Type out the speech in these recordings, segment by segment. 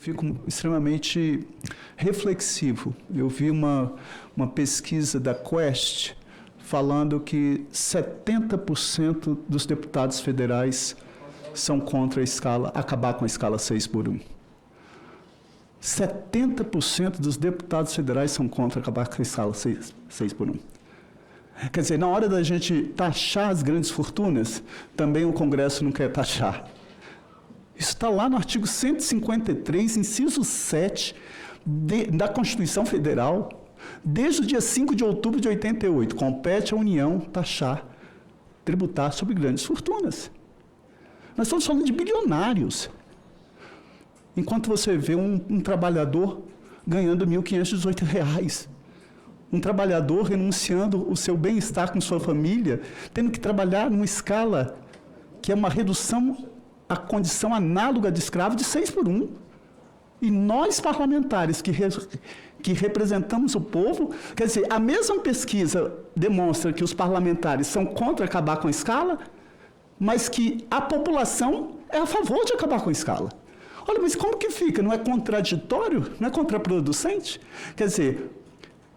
fico extremamente reflexivo. Eu vi uma pesquisa da Quest falando que 70% dos deputados federais são contra acabar com a escala 6x1. 70% dos deputados federais são contra acabar com a escala 6x1. Quer dizer, na hora da gente taxar as grandes fortunas, também o Congresso não quer taxar. Isso está lá no artigo 153, inciso 7 da Constituição Federal, desde o dia 5 de outubro de 88. Compete à União taxar, tributar sobre grandes fortunas. Nós estamos falando de bilionários. Enquanto você vê um trabalhador ganhando R$ 1.518, um trabalhador renunciando o seu bem-estar com sua família, tendo que trabalhar numa escala que é uma redução à condição análoga de escravo de 6x1. E nós, parlamentares, que representamos o povo, quer dizer, a mesma pesquisa demonstra que os parlamentares são contra acabar com a escala, mas que a população é a favor de acabar com a escala. Olha, mas como que fica? Não é contraditório? Não é contraproducente? Quer dizer,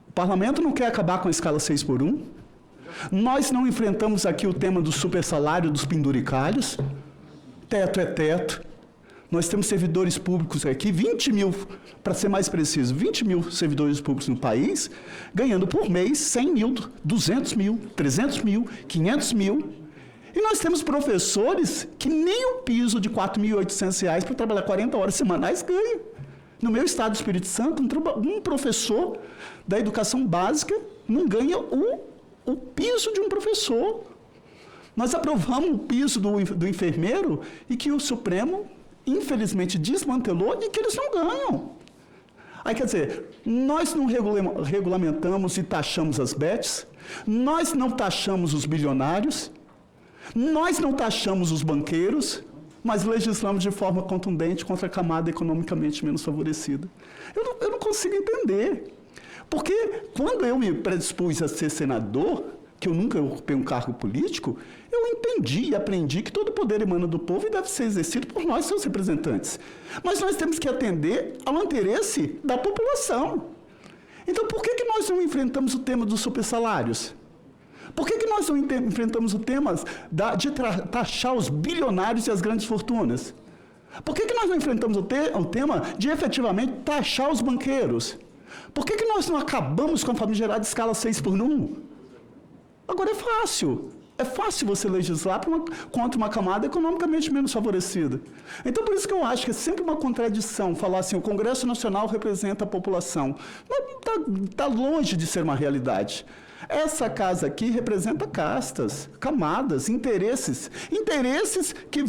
o parlamento não quer acabar com a escala 6x1, nós não enfrentamos aqui o tema do supersalário dos penduricalhos, teto é teto, nós temos servidores públicos aqui, 20 mil, para ser mais preciso, 20 mil servidores públicos no país, ganhando por mês 100 mil, 200 mil, 300 mil, 500 mil. E nós temos professores que nem o piso de R$ 4.800 para trabalhar 40 horas semanais ganham. No meu estado do Espírito Santo, um professor da educação básica não ganha o piso de um professor. Nós aprovamos o piso do enfermeiro e que o Supremo, infelizmente, desmantelou e que eles não ganham. Aí, quer dizer, nós não regulamentamos e taxamos as bets, nós não taxamos os bilionários, nós não taxamos os banqueiros, mas legislamos de forma contundente contra a camada economicamente menos favorecida. Eu não consigo entender. Porque quando eu me predispus a ser senador, que eu nunca ocupei um cargo político, eu entendi e aprendi que todo poder emana do povo e deve ser exercido por nós, seus representantes. Mas nós temos que atender ao interesse da população. Então, por que nós não enfrentamos o tema dos supersalários? Por que nós não enfrentamos o tema de taxar os bilionários e as grandes fortunas? Por que nós não enfrentamos o tema de efetivamente taxar os banqueiros? Por que nós não acabamos com a famigerada escala 6x1? Agora é fácil. É fácil você legislar contra uma camada economicamente menos favorecida. Então, por isso que eu acho que é sempre uma contradição falar assim, o Congresso Nacional representa a população. Está longe de ser uma realidade. Essa casa aqui representa castas, camadas, interesses que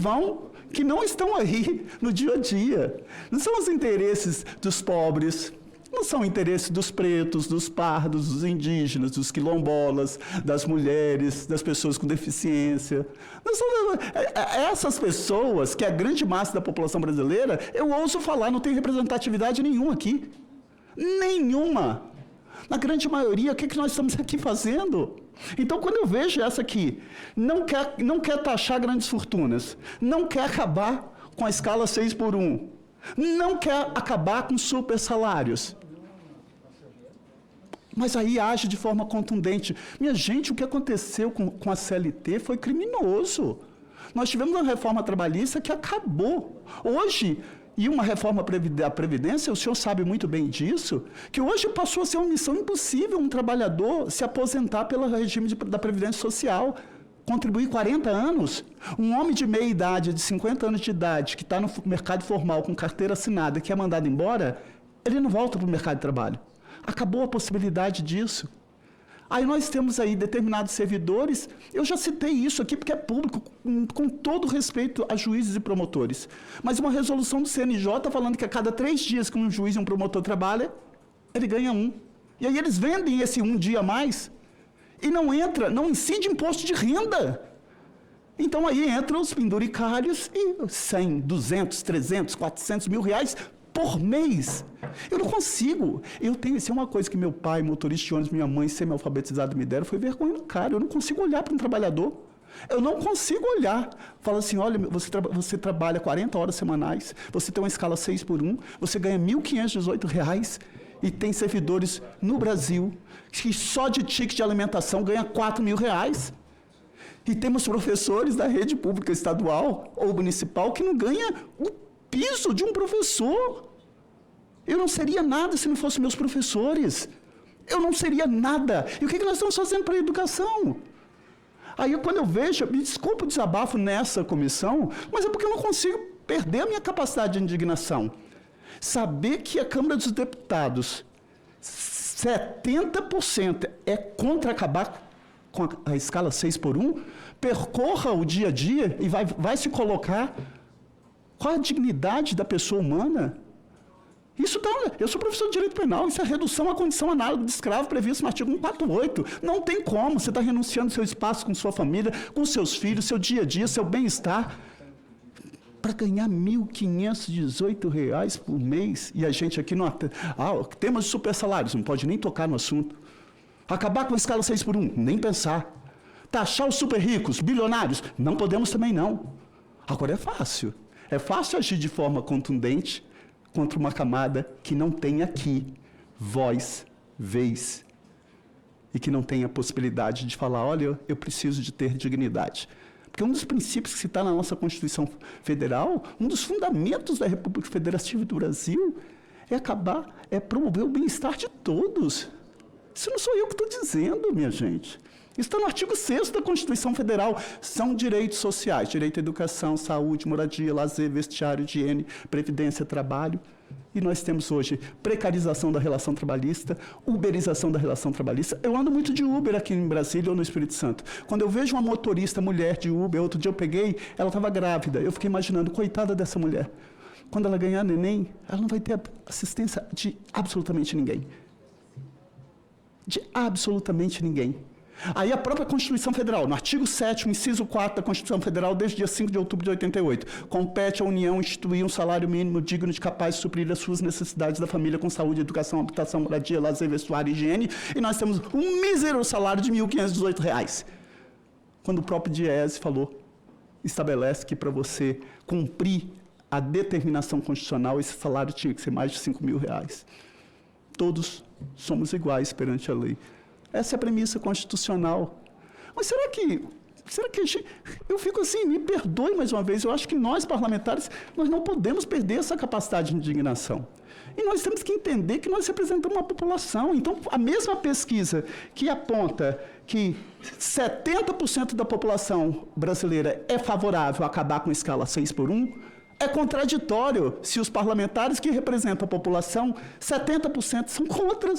não estão aí no dia a dia. Não são os interesses dos pobres, não são interesses dos pretos, dos pardos, dos indígenas, dos quilombolas, das mulheres, das pessoas com deficiência. Não são essas pessoas, que é a grande massa da população brasileira, eu ouço falar, não tem representatividade nenhuma aqui. Nenhuma. Na grande maioria, o que nós estamos aqui fazendo? Então, quando eu vejo essa aqui, não quer taxar grandes fortunas, não quer acabar com a escala 6x1, não quer acabar com supersalários, mas aí age de forma contundente. Minha gente, o que aconteceu com a CLT foi criminoso. Nós tivemos uma reforma trabalhista que acabou. Hoje, e uma reforma da Previdência, o senhor sabe muito bem disso, que hoje passou a ser uma missão impossível um trabalhador se aposentar pelo regime da Previdência Social, contribuir 40 anos. Um homem de meia idade, de 50 anos de idade, que está no mercado formal com carteira assinada, que é mandado embora, ele não volta para o mercado de trabalho. Acabou a possibilidade disso. Aí nós temos aí determinados servidores, eu já citei isso aqui porque é público, com todo respeito a juízes e promotores, mas uma resolução do CNJ falando que a cada 3 dias que um juiz e um promotor trabalha, ele ganha 1. E aí eles vendem esse 1 dia a mais e não incide imposto de renda. Então aí entram os penduricários e 100, 200, 300, 400 mil reais por mês. Eu não consigo. Isso é uma coisa que meu pai, motorista de ônibus, minha mãe, semi-alfabetizado, me deram, foi vergonha na cara. Eu não consigo olhar para um trabalhador Eu não consigo olhar. Fala assim, olha, você trabalha 40 horas semanais, você tem uma escala 6x1, você ganha R$ 1.518 e tem servidores no Brasil que só de ticket de alimentação ganha R$ 4.000. E temos professores da rede pública estadual ou municipal que não ganham o piso de um professor. Eu não seria nada se não fossem meus professores. Eu não seria nada. E o que nós estamos fazendo para a educação? Aí, quando eu vejo, me desculpa o desabafo nessa comissão, mas é porque eu não consigo perder a minha capacidade de indignação. Saber que a Câmara dos Deputados, 70% é contra acabar com a escala 6x1, percorra o dia a dia e vai se colocar qual a dignidade da pessoa humana. Isso eu sou professor de direito penal, isso é redução à condição análoga de escravo previsto no artigo 148. Não tem como, você está renunciando ao seu espaço com sua família, com seus filhos, seu dia a dia, seu bem-estar, para ganhar R$ 1.518 por mês. E a gente aqui não... temos super salários, não pode nem tocar no assunto. Acabar com a escala 6x1, nem pensar. Taxar os super ricos, bilionários, não podemos também não. Agora é fácil agir de forma contundente contra uma camada que não tem aqui voz, vez, e que não tem a possibilidade de falar, olha, eu preciso de ter dignidade. Porque um dos princípios que se está na nossa Constituição Federal, um dos fundamentos da República Federativa do Brasil, é promover o bem-estar de todos. Isso não sou eu que estou dizendo, minha gente. Isso está no artigo 6º da Constituição Federal. São direitos sociais, direito à educação, saúde, moradia, lazer, vestiário, higiene, previdência, trabalho. E nós temos hoje precarização da relação trabalhista, uberização da relação trabalhista. Eu ando muito de Uber aqui em Brasília ou no Espírito Santo. Quando eu vejo uma motorista mulher de Uber, outro dia eu peguei, ela estava grávida. Eu fiquei imaginando, coitada dessa mulher. Quando ela ganhar neném, ela não vai ter assistência de absolutamente ninguém. De absolutamente ninguém. Aí a própria Constituição Federal, no artigo 7º, inciso 4 da Constituição Federal, desde dia 5 de outubro de 88, compete à União instituir um salário mínimo digno de capaz de suprir as suas necessidades da família com saúde, educação, habitação, moradia, lazer, vestuário e higiene, e nós temos um mísero salário de R$ 1.518. Quando o próprio Diese falou, estabelece que para você cumprir a determinação constitucional, esse salário tinha que ser mais de R$ 5.000. Todos somos iguais perante a lei. Essa é a premissa constitucional. Mas será que eu fico assim, me perdoe mais uma vez, eu acho que nós, parlamentares, nós não podemos perder essa capacidade de indignação. E nós temos que entender que nós representamos uma população. Então, a mesma pesquisa que aponta que 70% da população brasileira é favorável a acabar com a escala 6x1, é contraditório se os parlamentares que representam a população, 70% são contra.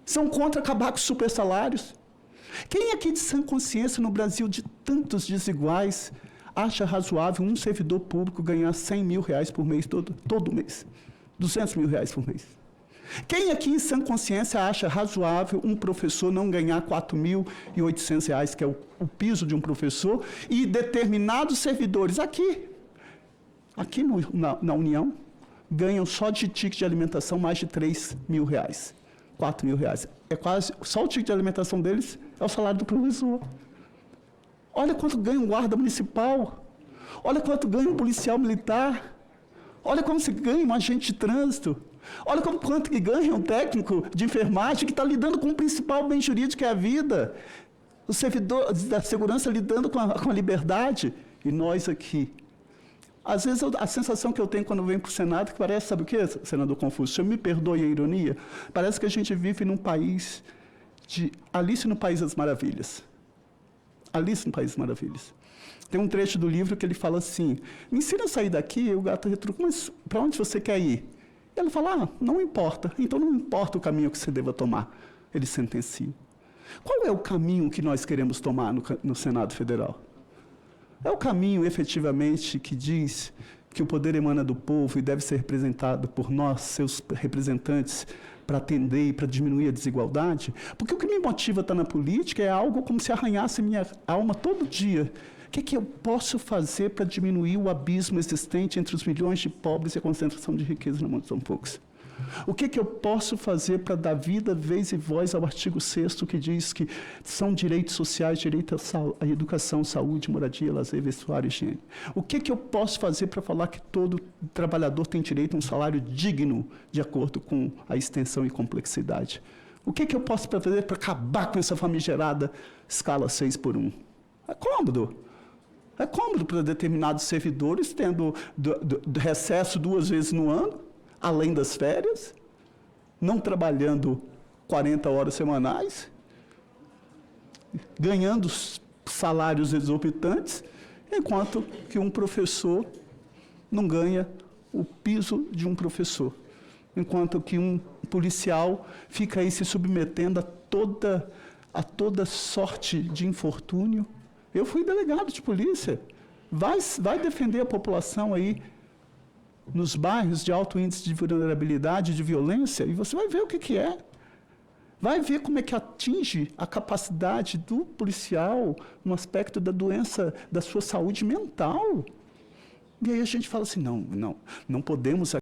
São contra acabar com os supersalários. Quem aqui de sã consciência no Brasil, de tantos desiguais, acha razoável um servidor público ganhar R$100 mil por mês, todo mês? R$200 mil por mês? Quem aqui em sã consciência acha razoável um professor não ganhar R$4.800, que é o piso de um professor, e determinados servidores aqui na União, ganham só de ticket de alimentação mais de R$3 mil? R$4.000. É quase, só o ticket de alimentação deles é o salário do professor. Olha quanto ganha um guarda municipal. Olha quanto ganha um policial militar. Olha como se ganha um agente de trânsito. Olha quanto que ganha um técnico de enfermagem que está lidando com o principal bem jurídico, que é a vida. Os servidores da segurança lidando com a liberdade. E nós aqui. Às vezes, a sensação que eu tenho quando eu venho para o Senado, que parece, sabe o quê, senador Confúcio? O senhor me perdoe a ironia? Parece que a gente vive num país de Alice no País das Maravilhas. Alice no País das Maravilhas. Tem um trecho do livro que ele fala assim, me ensina a sair daqui, e o gato retruca, mas para onde você quer ir? E ela fala, não importa, então não importa o caminho que você deva tomar. Ele sentencia. Qual é o caminho que nós queremos tomar no Senado Federal? É o caminho, efetivamente, que diz que o poder emana do povo e deve ser representado por nós, seus representantes, para atender e para diminuir a desigualdade? Porque o que me motiva a estar na política é algo como se arranhasse minha alma todo dia. O que eu posso fazer para diminuir o abismo existente entre os milhões de pobres e a concentração de riqueza na mão de tão poucos? O que eu posso fazer para dar vida, vez e voz ao artigo 6º, que diz que são direitos sociais, direito à educação, saúde, moradia, lazer, vestuário e higiene? O que eu posso fazer para falar que todo trabalhador tem direito a um salário digno, de acordo com a extensão e complexidade? O que eu posso fazer para acabar com essa famigerada escala 6x1? É cômodo. É cômodo para determinados servidores, tendo recesso 2 vezes no ano, além das férias, não trabalhando 40 horas semanais, ganhando salários exorbitantes, enquanto que um professor não ganha o piso de um professor, enquanto que um policial fica aí se submetendo a toda sorte de infortúnio. Eu fui delegado de polícia. Vai defender a população aí nos bairros de alto índice de vulnerabilidade, de violência, e você vai ver o que é. Vai ver como é que atinge a capacidade do policial no aspecto da doença, da sua saúde mental. E aí a gente fala assim, não podemos